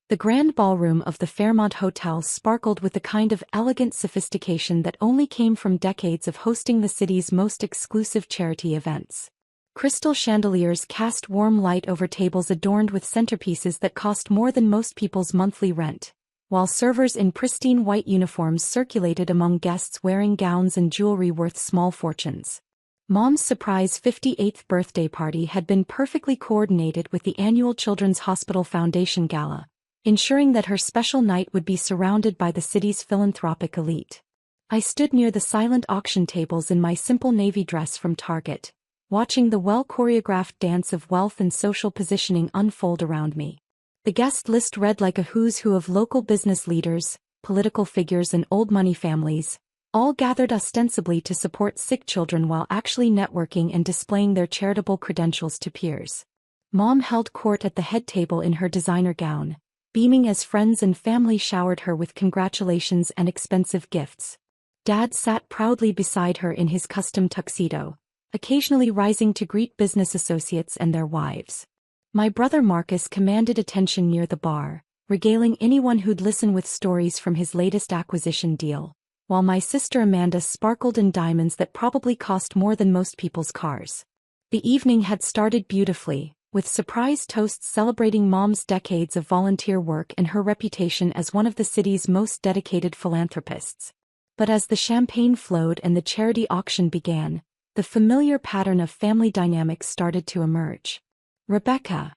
The grand ballroom of the Fairmont Hotel sparkled with the kind of elegant sophistication that only came from decades of hosting the city's most exclusive charity events. Crystal chandeliers cast warm light over tables adorned with centerpieces that cost more than most people's monthly rent, while servers in pristine white uniforms circulated among guests wearing gowns and jewelry worth small fortunes. Mom's surprise 58th birthday party had been perfectly coordinated with the annual Children's Hospital Foundation Gala, ensuring that her special night would be surrounded by the city's philanthropic elite. I stood near the silent auction tables in my simple navy dress from Target, watching the well-choreographed dance of wealth and social positioning unfold around me. The guest list read like a who's who of local business leaders, political figures and old money families, all gathered ostensibly to support sick children while actually networking and displaying their charitable credentials to peers. Mom held court at the head table in her designer gown, beaming as friends and family showered her with congratulations and expensive gifts. Dad sat proudly beside her in his custom tuxedo, occasionally rising to greet business associates and their wives. My brother Marcus commanded attention near the bar, regaling anyone who'd listen with stories from his latest acquisition deal, while my sister Amanda sparkled in diamonds that probably cost more than most people's cars. The evening had started beautifully, with surprise toasts celebrating Mom's decades of volunteer work and her reputation as one of the city's most dedicated philanthropists. But as the champagne flowed and the charity auction began, the familiar pattern of family dynamics started to emerge. "Rebecca."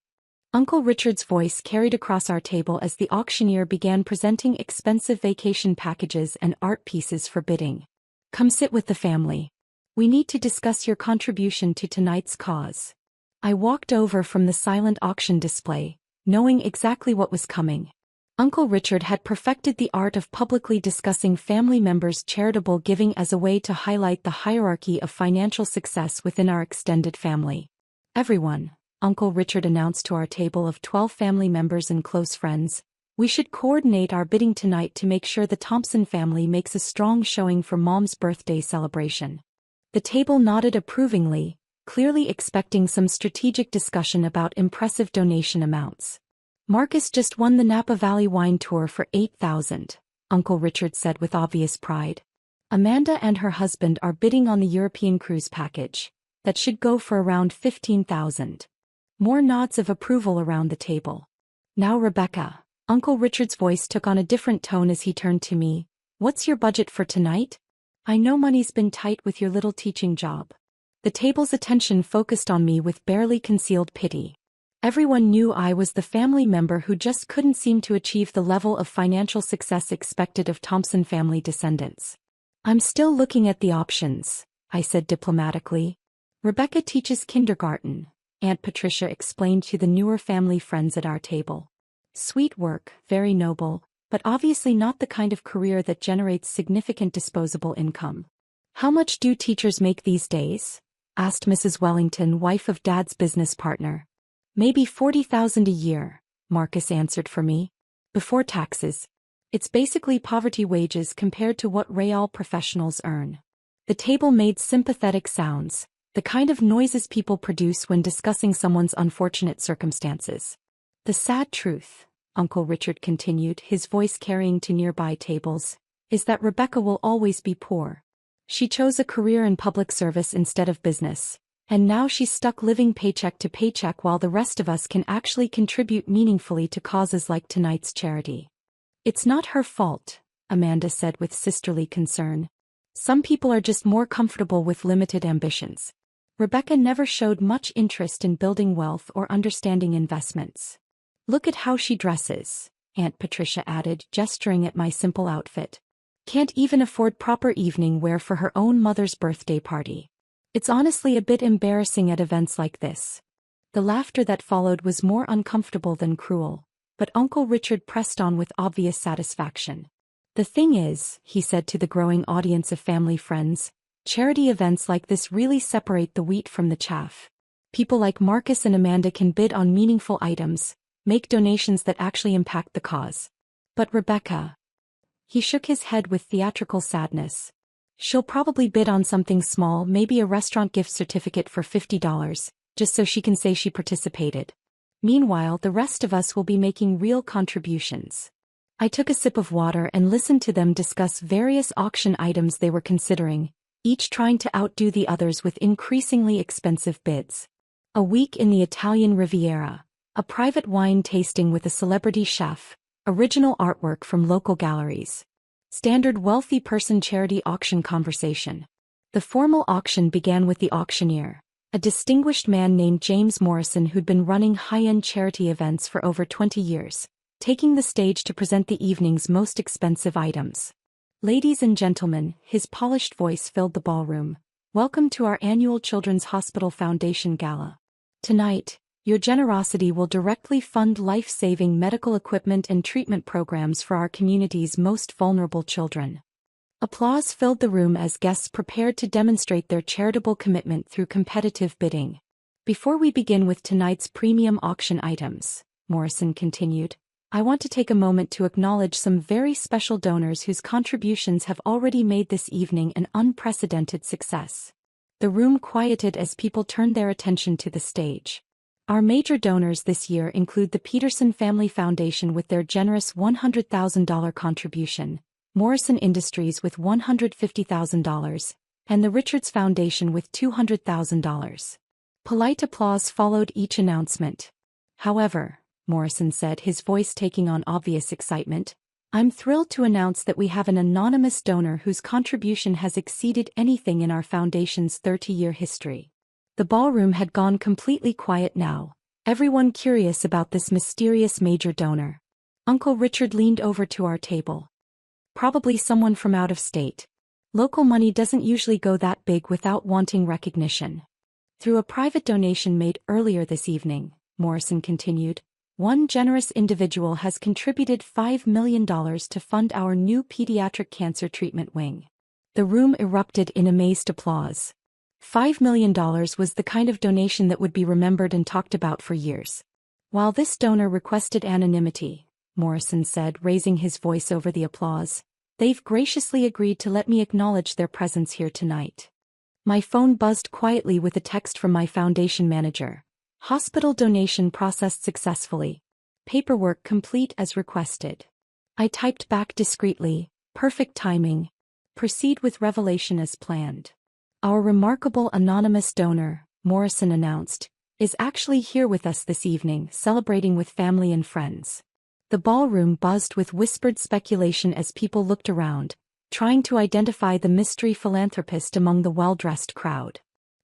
Uncle Richard's voice carried across our table as the auctioneer began presenting expensive vacation packages and art pieces for bidding. "Come sit with the family. We need to discuss your contribution to tonight's cause." I walked over from the silent auction display, knowing exactly what was coming. Uncle Richard had perfected the art of publicly discussing family members' charitable giving as a way to highlight the hierarchy of financial success within our extended family. "Everyone," Uncle Richard announced to our table of 12 family members and close friends, "we should coordinate our bidding tonight to make sure the Thompson family makes a strong showing for Mom's birthday celebration." The table nodded approvingly, clearly expecting some strategic discussion about impressive donation amounts. "Marcus just won the Napa Valley Wine Tour for $8,000, Uncle Richard said with obvious pride. "Amanda and her husband are bidding on the European cruise package. That should go for around $15,000. More nods of approval around the table. "Now Rebecca," Uncle Richard's voice took on a different tone as he turned to me, "what's your budget for tonight? I know money's been tight with your little teaching job." The table's attention focused on me with barely concealed pity. Everyone knew I was the family member who just couldn't seem to achieve the level of financial success expected of Thompson family descendants. "I'm still looking at the options," I said diplomatically. "Rebecca teaches kindergarten," Aunt Patricia explained to the newer family friends at our table. "Sweet work, very noble, but obviously not the kind of career that generates significant disposable income." "How much do teachers make these days?" asked Mrs. Wellington, wife of Dad's business partner. "Maybe $40,000 a year," Marcus answered for me. "Before taxes. It's basically poverty wages compared to what real professionals earn." The table made sympathetic sounds, the kind of noises people produce when discussing someone's unfortunate circumstances. "The sad truth," Uncle Richard continued, his voice carrying to nearby tables, "is that Rebecca will always be poor. She chose a career in public service instead of business, and now she's stuck living paycheck to paycheck while the rest of us can actually contribute meaningfully to causes like tonight's charity." "It's not her fault," Amanda said with sisterly concern. "Some people are just more comfortable with limited ambitions. Rebecca never showed much interest in building wealth or understanding investments. Look at how she dresses," Aunt Patricia added, gesturing at my simple outfit. "Can't even afford proper evening wear for her own mother's birthday party. It's honestly a bit embarrassing at events like this." The laughter that followed was more uncomfortable than cruel, but Uncle Richard pressed on with obvious satisfaction. "The thing is," he said to the growing audience of family friends, "charity events like this really separate the wheat from the chaff. People like Marcus and Amanda can bid on meaningful items, make donations that actually impact the cause. But Rebecca..." He shook his head with theatrical sadness. "She'll probably bid on something small, maybe a restaurant gift certificate for $50, just so she can say she participated." Meanwhile, the rest of us will be making real contributions. I took a sip of water and listened to them discuss various auction items they were considering, each trying to outdo the others with increasingly expensive bids. A week in the Italian Riviera, a private wine tasting with a celebrity chef, original artwork from local galleries. Standard wealthy person charity auction conversation. The formal auction began with the auctioneer, a distinguished man named James Morrison who'd been running high-end charity events for over 20 years, taking the stage to present the evening's most expensive items. Ladies and gentlemen, his polished voice filled the ballroom. Welcome to our annual Children's Hospital Foundation Gala. Tonight, your generosity will directly fund life-saving medical equipment and treatment programs for our community's most vulnerable children. Applause filled the room as guests prepared to demonstrate their charitable commitment through competitive bidding. Before we begin with tonight's premium auction items, Morrison continued, I want to take a moment to acknowledge some very special donors whose contributions have already made this evening an unprecedented success. The room quieted as people turned their attention to the stage. Our major donors this year include the Peterson Family Foundation with their generous $100,000 contribution, Morrison Industries with $150,000, and the Richards Foundation with $200,000. Polite applause followed each announcement. However, Morrison said, his voice taking on obvious excitement, I'm thrilled to announce that we have an anonymous donor whose contribution has exceeded anything in our foundation's 30-year history. The ballroom had gone completely quiet now, everyone curious about this mysterious major donor. Uncle Richard leaned over to our table. Probably someone from out of state. Local money doesn't usually go that big without wanting recognition. Through a private donation made earlier this evening, Morrison continued, one generous individual has contributed $5 million to fund our new pediatric cancer treatment wing. The room erupted in amazed applause. $5 million was the kind of donation that would be remembered and talked about for years. While this donor requested anonymity, Morrison said, raising his voice over the applause, they've graciously agreed to let me acknowledge their presence here tonight. My phone buzzed quietly with a text from my foundation manager. Hospital donation processed successfully. Paperwork complete as requested. I typed back discreetly, perfect timing. Proceed with revelation as planned. Our remarkable anonymous donor, Morrison announced, is actually here with us this evening, celebrating with family and friends. The ballroom buzzed with whispered speculation as people looked around, trying to identify the mystery philanthropist among the well-dressed crowd.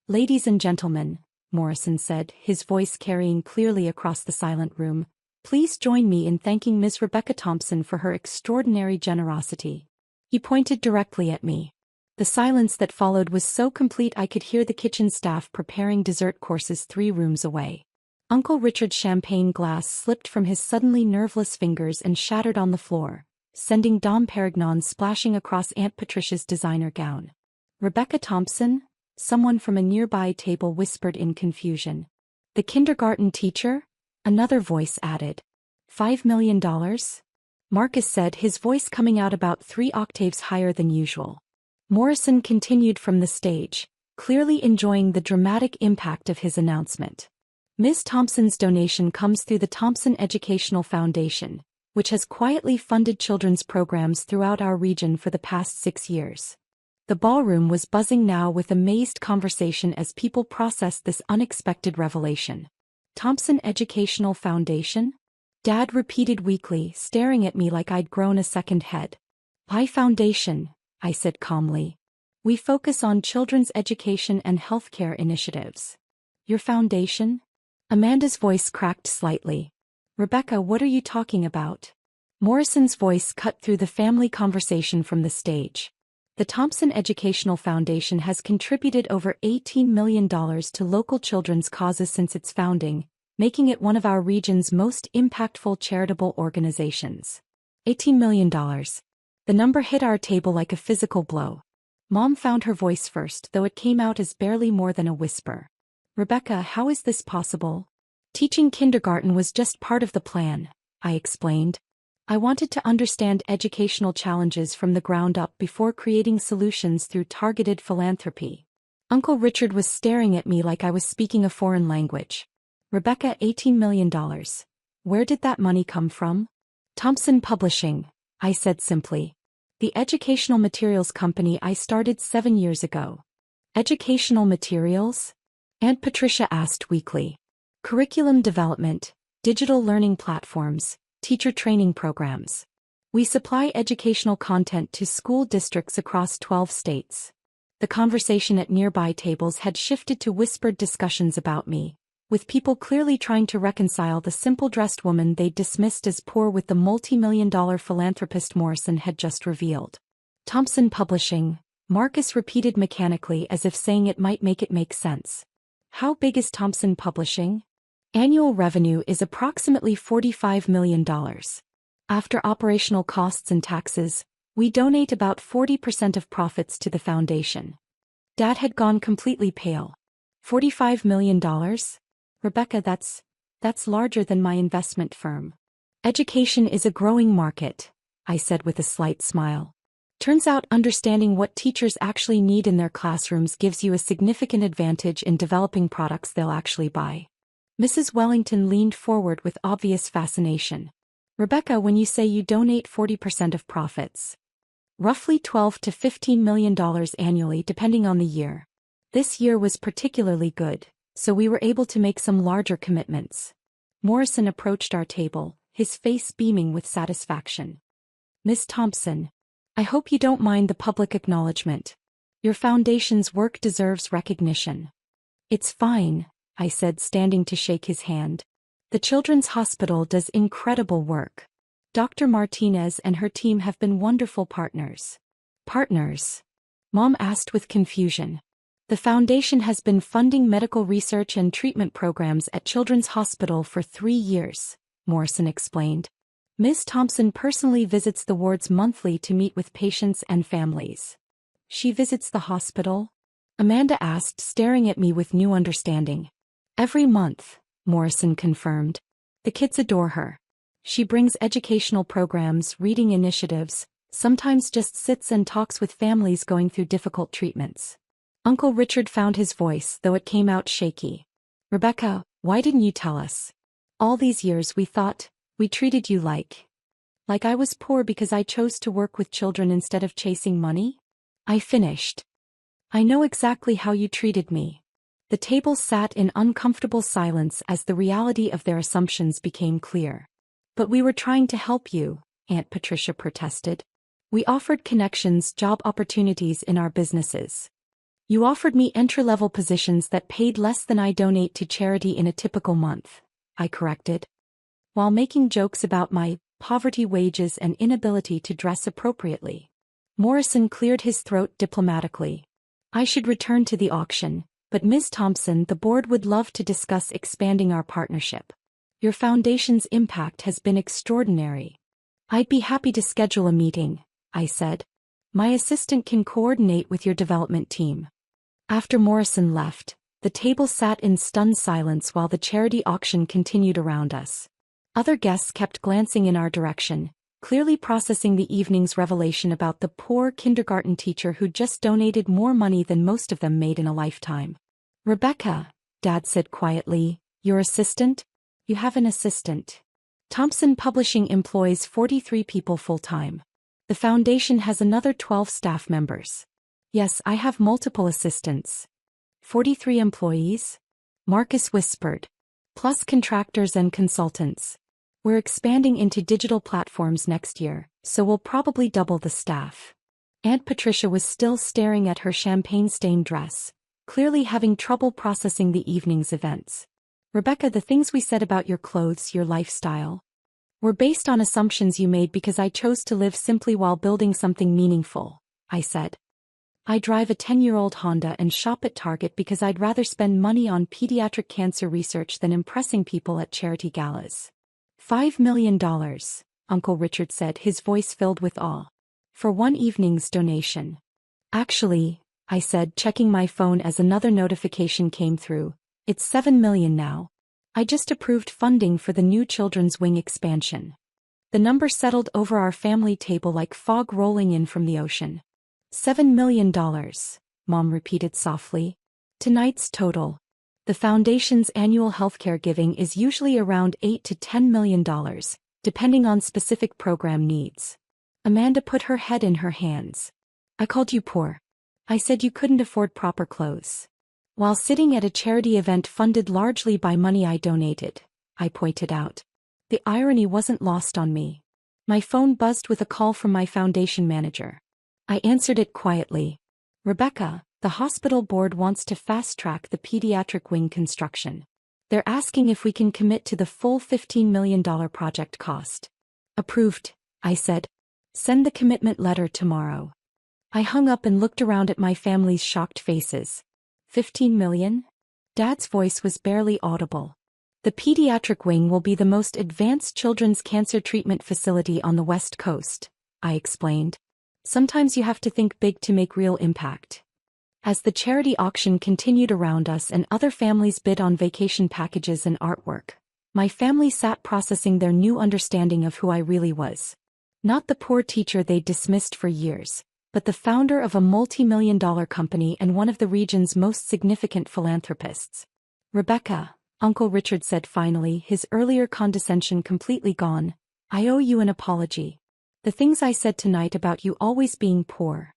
Ladies and gentlemen, Morrison said, his voice carrying clearly across the silent room, please join me in thanking Ms. Rebecca Thompson for her extraordinary generosity. He pointed directly at me. The silence that followed was so complete I could hear the kitchen staff preparing dessert courses 3 rooms away. Uncle Richard's champagne glass slipped from his suddenly nerveless fingers and shattered on the floor, sending Dom Perignon splashing across Aunt Patricia's designer gown. Rebecca Thompson? Someone from a nearby table whispered in confusion. The kindergarten teacher? Another voice added. $5 million? Marcus said, his voice coming out about 3 octaves higher than usual. Morrison continued from the stage, clearly enjoying the dramatic impact of his announcement. Ms. Thompson's donation comes through the Thompson Educational Foundation, which has quietly funded children's programs throughout our region for the past 6 years. The ballroom was buzzing now with amazed conversation as people processed this unexpected revelation. Thompson Educational Foundation? Dad repeated weakly, staring at me like I'd grown a second head. Why foundation? I said calmly. We focus on children's education and healthcare initiatives. Your foundation? Amanda's voice cracked slightly. Rebecca, what are you talking about? Morrison's voice cut through the family conversation from the stage. The Thompson Educational Foundation has contributed over $18 million to local children's causes since its founding, making it one of our region's most impactful charitable organizations. $18 million. The number hit our table like a physical blow. Mom found her voice first, though it came out as barely more than a whisper. Rebecca, how is this possible? Teaching kindergarten was just part of the plan, I explained. I wanted to understand educational challenges from the ground up before creating solutions through targeted philanthropy. Uncle Richard was staring at me like I was speaking a foreign language. Rebecca, $18 million. Where did that money come from? Thompson Publishing, I said simply. The educational materials company I started 7 years ago. Educational materials? Aunt Patricia asked weakly. Curriculum development, digital learning platforms, teacher training programs. We supply educational content to school districts across 12 states. The conversation at nearby tables had shifted to whispered discussions about me, with people clearly trying to reconcile the simple-dressed woman they dismissed as poor with the multi-million-dollar philanthropist Morrison had just revealed. Thompson Publishing, Marcus repeated mechanically as if saying it might make sense. How big is Thompson Publishing? Annual revenue is approximately $45 million. After operational costs and taxes, we donate about 40% of profits to the foundation. Dad had gone completely pale. $45 million? Rebecca, that's larger than my investment firm. Education is a growing market, I said with a slight smile. Turns out understanding what teachers actually need in their classrooms gives you a significant advantage in developing products they'll actually buy. Mrs. Wellington leaned forward with obvious fascination. Rebecca, when you say you donate 40% of profits, roughly $12 to $15 million annually depending on the year. This year was particularly good, so we were able to make some larger commitments. Morrison approached our table, his face beaming with satisfaction. Miss Thompson, I hope you don't mind the public acknowledgement. Your foundation's work deserves recognition. It's fine, I said, standing to shake his hand. The Children's Hospital does incredible work. Dr. Martinez and her team have been wonderful partners. Partners? Mom asked with confusion. The foundation has been funding medical research and treatment programs at Children's Hospital for 3 years, Morrison explained. Ms. Thompson personally visits the wards monthly to meet with patients and families. She visits the hospital? Amanda asked, staring at me with new understanding. Every month, Morrison confirmed. The kids adore her. She brings educational programs, reading initiatives, sometimes just sits and talks with families going through difficult treatments. Uncle Richard found his voice, though it came out shaky. Rebecca, why didn't you tell us? All these years we thought, we treated you like I was poor because I chose to work with children instead of chasing money? I finished. I know exactly how you treated me. The table sat in uncomfortable silence as the reality of their assumptions became clear. But we were trying to help you, Aunt Patricia protested. We offered connections, job opportunities in our businesses. You offered me entry-level positions that paid less than I donate to charity in a typical month, I corrected, while making jokes about my poverty wages and inability to dress appropriately. Morrison cleared his throat diplomatically. I should return to the auction, but Ms. Thompson, the board would love to discuss expanding our partnership. Your foundation's impact has been extraordinary. I'd be happy to schedule a meeting, I said. My assistant can coordinate with your development team. After Morrison left, the table sat in stunned silence while the charity auction continued around us. Other guests kept glancing in our direction, clearly processing the evening's revelation about the poor kindergarten teacher who just donated more money than most of them made in a lifetime. Rebecca, Dad said quietly, your assistant? You have an assistant. Thompson Publishing employs 43 people full-time. The foundation has another 12 staff members. Yes, I have multiple assistants. 43 employees? Marcus whispered. Plus contractors and consultants. We're expanding into digital platforms next year, so we'll probably double the staff. Aunt Patricia was still staring at her champagne-stained dress, clearly having trouble processing the evening's events. Rebecca, the things we said about your clothes, your lifestyle, were based on assumptions you made because I chose to live simply while building something meaningful, I said. I drive a 10-year-old Honda and shop at Target because I'd rather spend money on pediatric cancer research than impressing people at charity galas. $5 million, Uncle Richard said, his voice filled with awe. For one evening's donation. Actually, I said, checking my phone as another notification came through, it's $7 million now. I just approved funding for the new children's wing expansion. The number settled over our family table like fog rolling in from the ocean. $7 million, Mom repeated softly. Tonight's total. The foundation's annual healthcare giving is usually around $8 to $10 million, depending on specific program needs. Amanda put her head in her hands. I called you poor. I said you couldn't afford proper clothes. While sitting at a charity event funded largely by money I donated, I pointed out. The irony wasn't lost on me. My phone buzzed with a call from my foundation manager. I answered it quietly. Rebecca, the hospital board wants to fast-track the pediatric wing construction. They're asking if we can commit to the full $15 million project cost. Approved, I said. Send the commitment letter tomorrow. I hung up and looked around at my family's shocked faces. 15 million? Dad's voice was barely audible. The pediatric wing will be the most advanced children's cancer treatment facility on the West Coast, I explained. Sometimes you have to think big to make real impact. As the charity auction continued around us and other families bid on vacation packages and artwork, my family sat processing their new understanding of who I really was. Not the poor teacher they'd dismissed for years, but the founder of a multi-million-dollar company and one of the region's most significant philanthropists. Rebecca, Uncle Richard said finally, his earlier condescension completely gone, I owe you an apology. The things I said tonight about you always being poor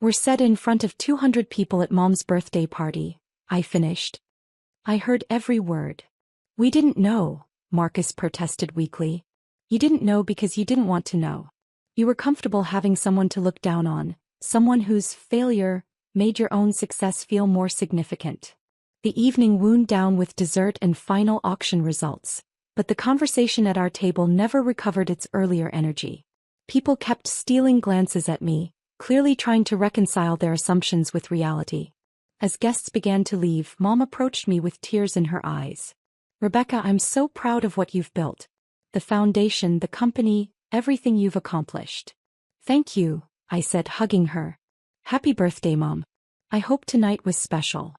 were said in front of 200 people at Mom's birthday party, I finished. I heard every word. We didn't know, Marcus protested weakly. You didn't know because you didn't want to know. You were comfortable having someone to look down on, someone whose failure made your own success feel more significant. The evening wound down with dessert and final auction results, but the conversation at our table never recovered its earlier energy. People kept stealing glances at me, clearly trying to reconcile their assumptions with reality. As guests began to leave, Mom approached me with tears in her eyes. Rebecca, I'm so proud of what you've built. The foundation, the company, everything you've accomplished. Thank you, I said, hugging her. Happy birthday, Mom. I hope tonight was special.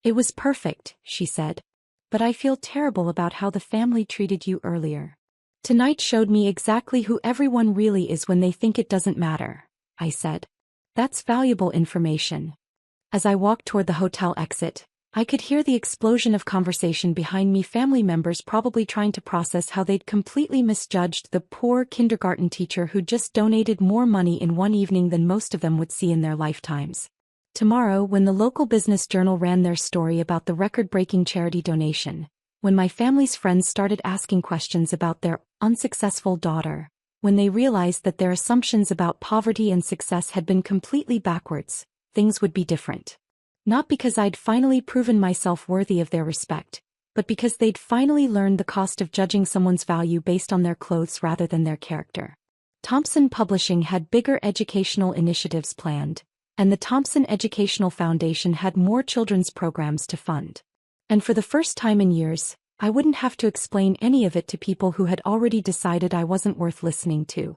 It was perfect, she said. But I feel terrible about how the family treated you earlier. Tonight showed me exactly who everyone really is when they think it doesn't matter, I said. That's valuable information. As I walked toward the hotel exit, I could hear the explosion of conversation behind me, family members probably trying to process how they'd completely misjudged the poor kindergarten teacher who just donated more money in one evening than most of them would see in their lifetimes. Tomorrow, when the local business journal ran their story about the record-breaking charity donation, when my family's friends started asking questions about their unsuccessful daughter, when they realized that their assumptions about poverty and success had been completely backwards, things would be different. Not because I'd finally proven myself worthy of their respect, but because they'd finally learned the cost of judging someone's value based on their clothes rather than their character. Thompson Publishing had bigger educational initiatives planned, and the Thompson Educational Foundation had more children's programs to fund. And for the first time in years, I wouldn't have to explain any of it to people who had already decided I wasn't worth listening to.